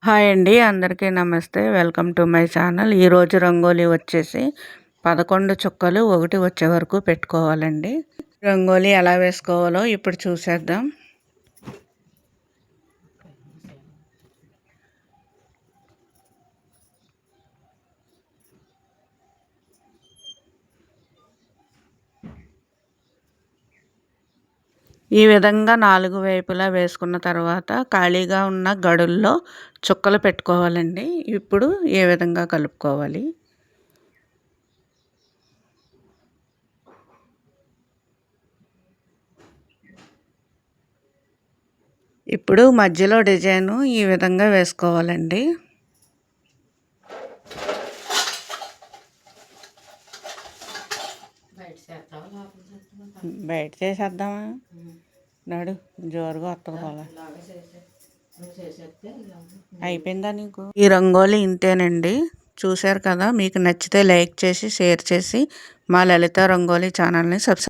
Hi అండి, అందరికీ నమస్తే. Welcome to my channel. ఈరోజు రంగోలీ వచ్చేసి 11 చుక్కలు ఒకటి వచ్చే వరకు పెట్టుకోవాలండి. రంగోలీ ఎలా వేసుకోవాలో ఇప్పుడు చూసేద్దాం. ఈ విధంగా 4 వైపులా వేసుకున్న తర్వాత ఖాళీగా ఉన్న గడుల్లో చుక్కలు పెట్టుకోవాలండి. ఇప్పుడు ఏ విధంగా కలుపుకోవాలి. ఇప్పుడు మధ్యలో డిజైను ఈ విధంగా వేసుకోవాలండి. బయట చేసేద్దామా? నాడు జోరుగా వస్తుంది. అయిపోయిందా నీకు? ఈ రంగోలీ ఇంతేనండి. చూశారు కదా. మీకు నచ్చితే లైక్ చేసి షేర్ చేసి మా లలిత రంగోలీ ఛానల్ని సబ్స్క్రైబ్